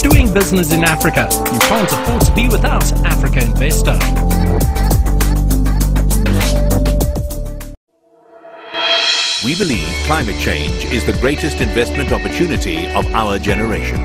doing business in Africa. You can't afford to be without Africa Investor. We believe climate change is the greatest investment opportunity of our generation.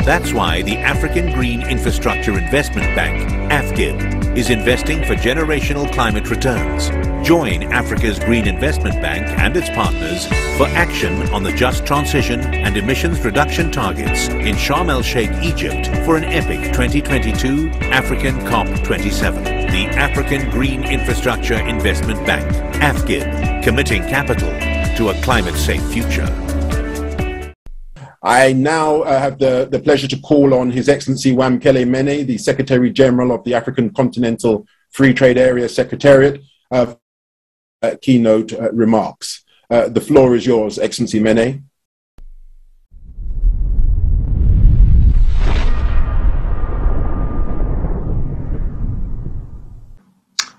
That's why the African Green Infrastructure Investment Bank, AFGIB, is investing for generational climate returns. Join Africa's Green Investment Bank and its partners for action on the just transition and emissions reduction targets in Sharm el-Sheikh, Egypt for an epic 2022 African COP27. The African Green Infrastructure Investment Bank, AFGIB, committing capital to a climate-safe future. I now have the pleasure to call on His Excellency Wamkele Mene, the Secretary General of the African Continental Free Trade Area Secretariat, keynote remarks. The floor is yours, Excellency Mene.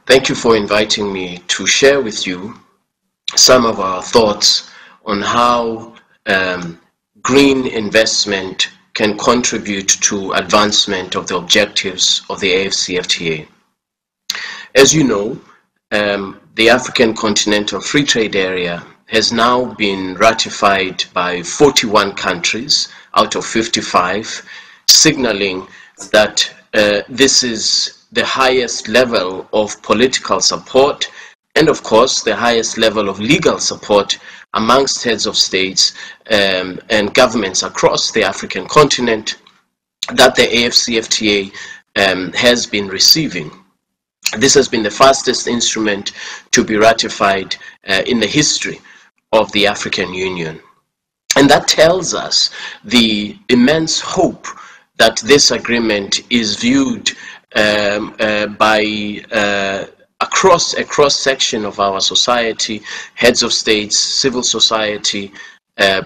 Thank you for inviting me to share with you some of our thoughts on how green investment can contribute to advancement of the objectives of the AFCFTA. As you know, the African Continental Free Trade Area has now been ratified by 41 countries out of 55, signaling that this is the highest level of political support and, of course, the highest level of legal support amongst heads of states and governments across the African continent that the AFCFTA has been receiving. This has been the fastest instrument to be ratified in the history of the African Union. And that tells us the immense hope that this agreement is viewed by across a cross-section of our society, heads of states, civil society,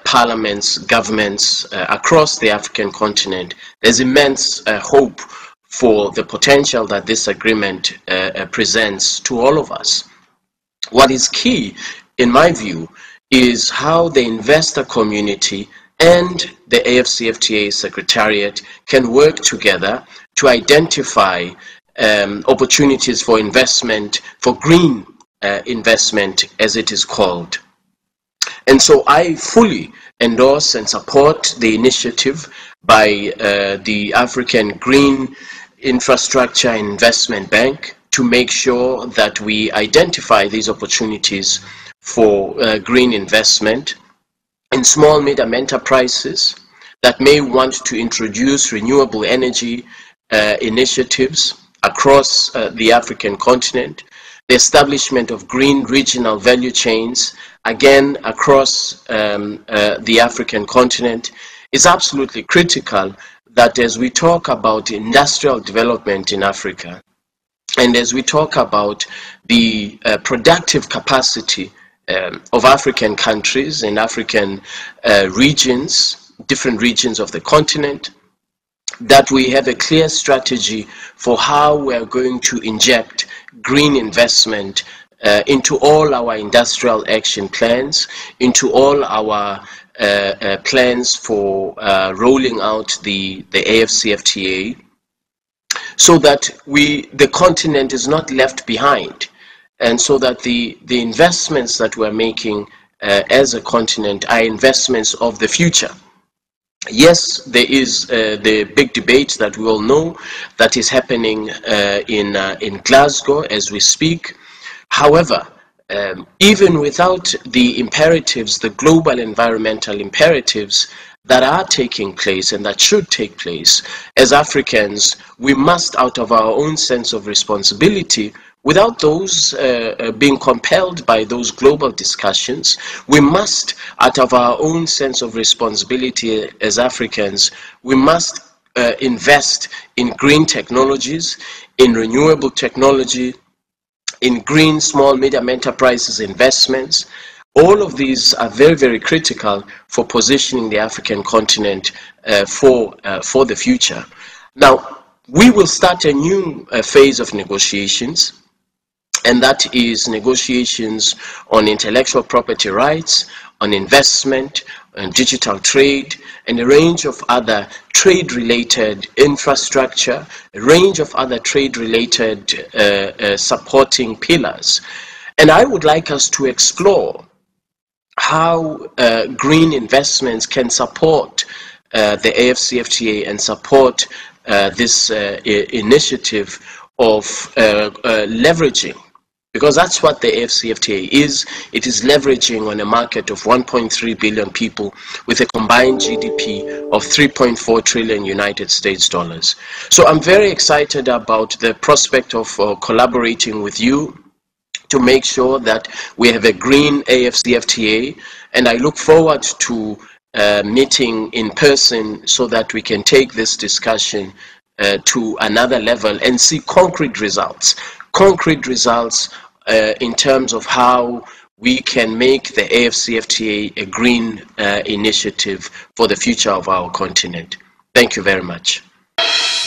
parliaments, governments across the African continent. There's immense hope for the potential that this agreement presents to all of us. What is key, in my view, is how the investor community and the AFCFTA Secretariat can work together to identify opportunities for investment, for green investment, as it is called. And so I fully endorse and support the initiative by the African Green Infrastructure Investment Bank to make sure that we identify these opportunities for green investment in small medium enterprises that may want to introduce renewable energy initiatives across the African continent, the establishment of green regional value chains, again across the African continent, is absolutely critical that as we talk about industrial development in Africa, and as we talk about the productive capacity of African countries and African regions, different regions of the continent, that we have a clear strategy for how we are going to inject green investment into all our industrial action plans, into all our plans for rolling out the AFCFTA, so that the continent is not left behind, and so that the investments that we're making as a continent are investments of the future. Yes, there is the big debate that we all know that is happening in Glasgow as we speak. However, even without the imperatives, the global environmental imperatives that are taking place and that should take place, as Africans, we must, out of our own sense of responsibility, without those being compelled by those global discussions, we must, out of our own sense of responsibility as Africans, we must invest in green technologies, in renewable technology, in green small medium enterprises investments. All of these are very, very critical for positioning the African continent for the future. Now, we will start a new phase of negotiations, and that is negotiations on intellectual property rights, on investment, and digital trade, and a range of other trade-related infrastructure, a range of other trade-related supporting pillars. And I would like us to explore how green investments can support the AfCFTA and support this initiative of leveraging, because that's what the AfCFTA is. It is leveraging on a market of 1.3 billion people with a combined GDP of 3.4 trillion United States dollars. So I'm very excited about the prospect of collaborating with you to make sure that we have a green AfCFTA, and I look forward to meeting in person so that we can take this discussion to another level and see concrete results in terms of how we can make the AfCFTA a green initiative for the future of our continent. Thank you very much.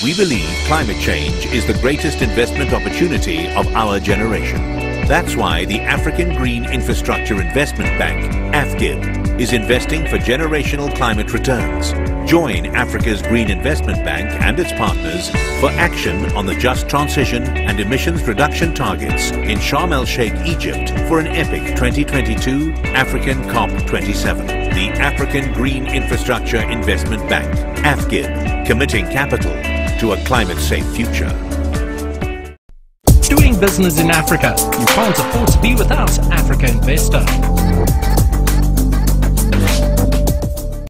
We believe climate change is the greatest investment opportunity of our generation. That's why the African Green Infrastructure Investment Bank, AFGIB, is investing for generational climate returns. Join Africa's Green Investment Bank and its partners for action on the just transition and emissions reduction targets in Sharm el-Sheikh, Egypt for an epic 2022 African COP27. The African Green Infrastructure Investment Bank, AFGIB, committing capital to a climate-safe future. Doing business in Africa, you can't afford to be without Africa Investor.